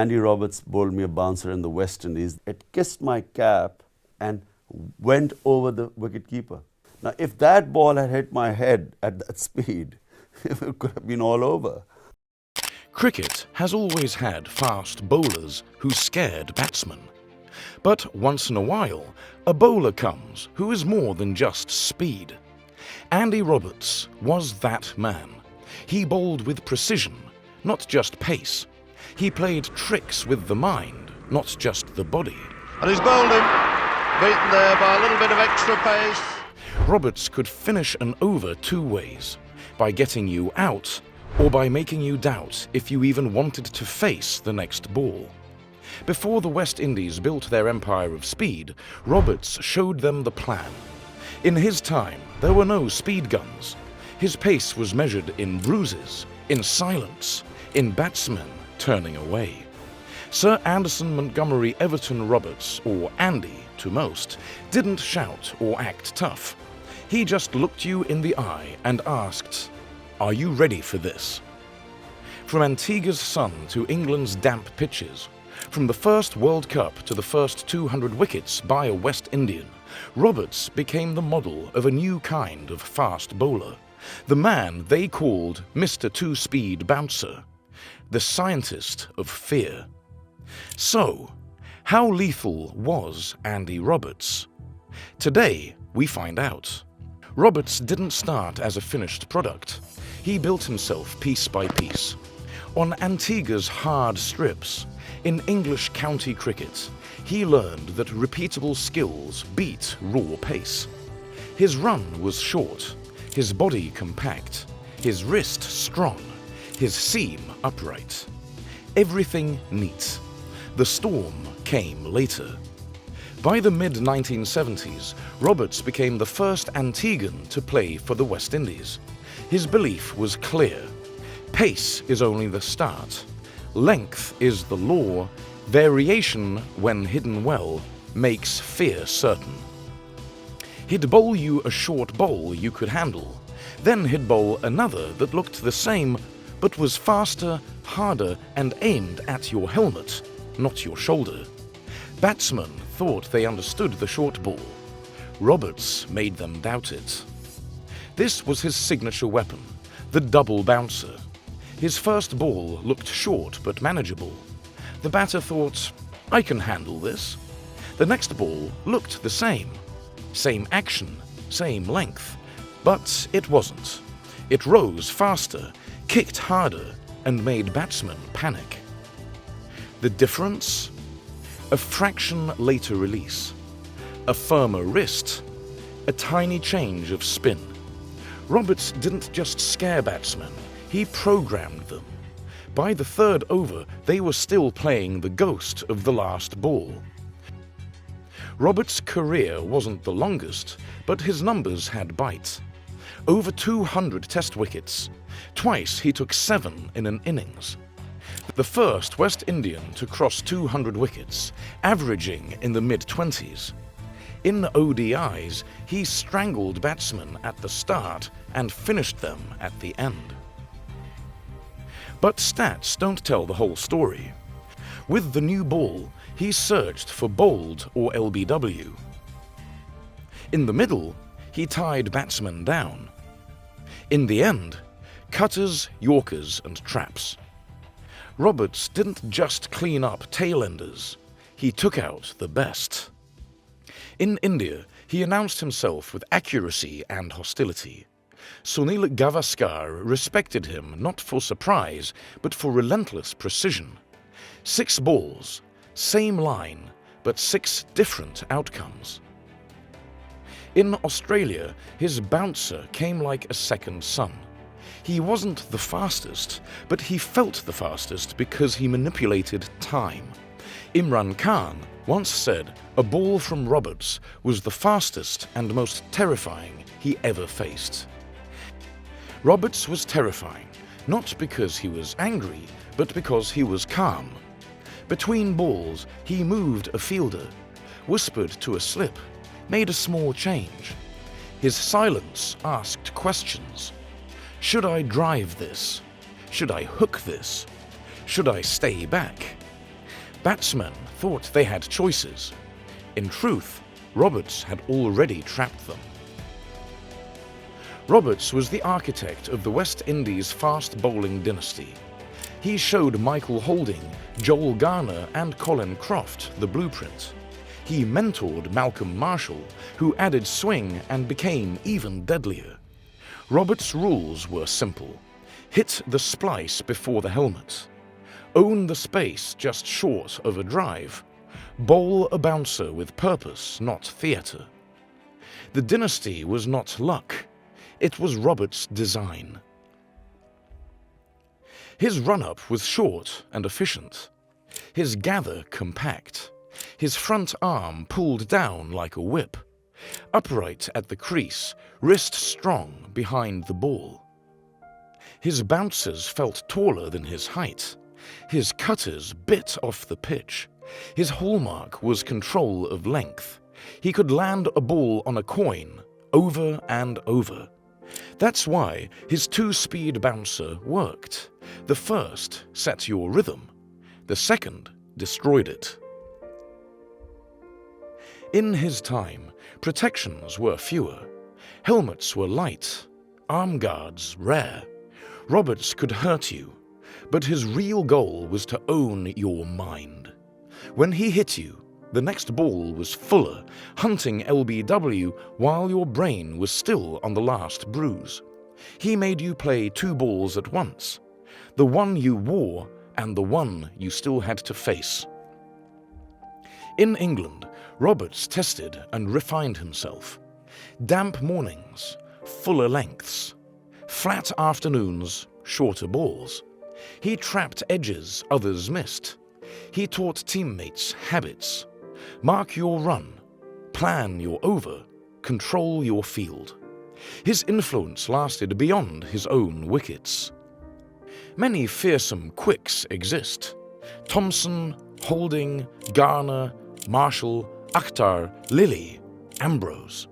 Andy Roberts bowled me a bouncer in the West Indies. It kissed my cap and went over the wicketkeeper. Now, if that ball had hit my head at that speed, it could have been all over. Cricket has always had fast bowlers who scared batsmen. But once in a while, a bowler comes who is more than just speed. Andy Roberts was that man. He bowled with precision, not just pace. He played tricks with the mind, not just the body. And he's bowled him, beaten there by a little bit of extra pace. Roberts could finish an over two ways, by getting you out or by making you doubt if you even wanted to face the next ball. Before the West Indies built their empire of speed, Roberts showed them the plan. In his time, there were no speed guns. His pace was measured in bruises, in silence, in batsmen turning away. Sir Anderson Montgomery Everton Roberts, or Andy to most, didn't shout or act tough. He just looked you in the eye and asked, "Are you ready for this?" From Antigua's sun to England's damp pitches, from the first World Cup to the first 200 wickets by a West Indian, Roberts became the model of a new kind of fast bowler, the man they called Mr. Two-Speed Bouncer, the scientist of fear. So, how lethal was Andy Roberts? Today, we find out. Roberts didn't start as a finished product. He built himself piece by piece. On Antigua's hard strips, in English county cricket, he learned that repeatable skills beat raw pace. His run was short, his body compact, his wrist strong, his seam upright. Everything neat. The storm came later. By the mid-1970s, Roberts became the first Antiguan to play for the West Indies. His belief was clear. Pace is only the start. Length is the law. Variation, when hidden well, makes fear certain. He'd bowl you a short bowl you could handle. Then he'd bowl another that looked the same, but was faster, harder, and aimed at your helmet, not your shoulder. Batsmen thought they understood the short ball. Roberts made them doubt it. This was his signature weapon, the double bouncer. His first ball looked short but manageable. The batter thought, "I can handle this." The next ball looked the same. Same action, same length. But it wasn't. It rose faster, kicked harder, and made batsmen panic. The difference? A fraction later release. A firmer wrist. A tiny change of spin. Roberts didn't just scare batsmen, he programmed them. By the third over, they were still playing the ghost of the last ball. Roberts' career wasn't the longest, but his numbers had bite. Over 200 test wickets. Twice he took 7 in an innings. The first West Indian to cross 200 wickets, averaging in the mid-20s. In ODIs, he strangled batsmen at the start and finished them at the end. But stats don't tell the whole story. With the new ball, he searched for bold or LBW. In the middle, he tied batsmen down. In the end, cutters, yorkers, and traps. Roberts didn't just clean up tailenders, he took out the best. In India, he announced himself with accuracy and hostility. Sunil Gavaskar respected him not for surprise, but for relentless precision. 6 balls, same line, but 6 different outcomes. In Australia, his bouncer came like a second son. He wasn't the fastest, but he felt the fastest because he manipulated time. Imran Khan once said a ball from Roberts was the fastest and most terrifying he ever faced. Roberts was terrifying, not because he was angry, but because he was calm. Between balls, he moved a fielder, whispered to a slip, made a small change. His silence asked questions. Should I drive this? Should I hook this? Should I stay back? Batsmen thought they had choices. In truth, Roberts had already trapped them. Roberts was the architect of the West Indies fast bowling dynasty. He showed Michael Holding, Joel Garner and Colin Croft the blueprint. He mentored Malcolm Marshall, who added swing and became even deadlier. Roberts' rules were simple. Hit the splice before the helmet. Own the space just short of a drive. Bowl a bouncer with purpose, not theatre. The dynasty was not luck. It was Roberts' design. His run-up was short and efficient. His gather compact. His front arm pulled down like a whip. Upright at the crease, wrist strong behind the ball. His bouncers felt taller than his height. His cutters bit off the pitch. His hallmark was control of length. He could land a ball on a coin, over and over. That's why his two-speed bouncer worked. The first set your rhythm. The second destroyed it. In his time, protections were fewer. Helmets were light. Arm guards rare. Roberts could hurt you, but his real goal was to own your mind. When he hit you, the next ball was fuller, hunting LBW while your brain was still on the last bruise. He made you play two balls at once, the one you wore and the one you still had to face. In England, Roberts tested and refined himself. Damp mornings, fuller lengths. Flat afternoons, shorter balls. He trapped edges others missed. He taught teammates habits. Mark your run, plan your over, control your field. His influence lasted beyond his own wickets. Many fearsome quicks exist. Thompson, Holding, Garner, Marshall, Xtra, Lilly, Ambrose.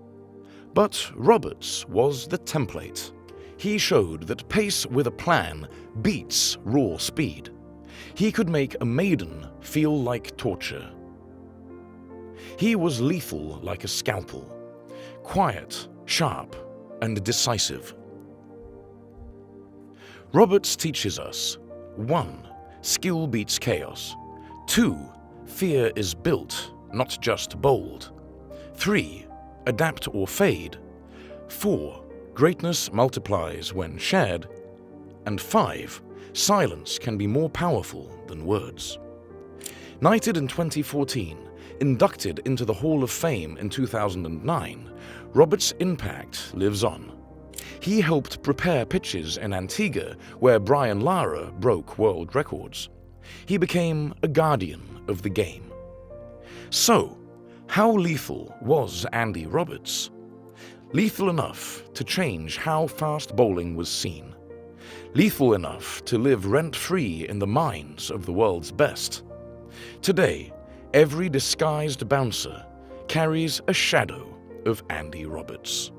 But Roberts was the template. He showed that pace with a plan beats raw speed. He could make a maiden feel like torture. He was lethal like a scalpel, quiet, sharp, and decisive. Roberts teaches us: 1. Skill beats chaos. 2. Fear is built, not just bold. 3. Adapt or fade. 4. Greatness multiplies when shared. And 5. Silence can be more powerful than words. Knighted in 2014, inducted into the Hall of Fame in 2009, Roberts' impact lives on. He helped prepare pitches in Antigua where Brian Lara broke world records. He became a guardian of the game. So, how lethal was Andy Roberts? Lethal enough to change how fast bowling was seen. Lethal enough to live rent-free in the minds of the world's best. Today, every disguised bouncer carries a shadow of Andy Roberts.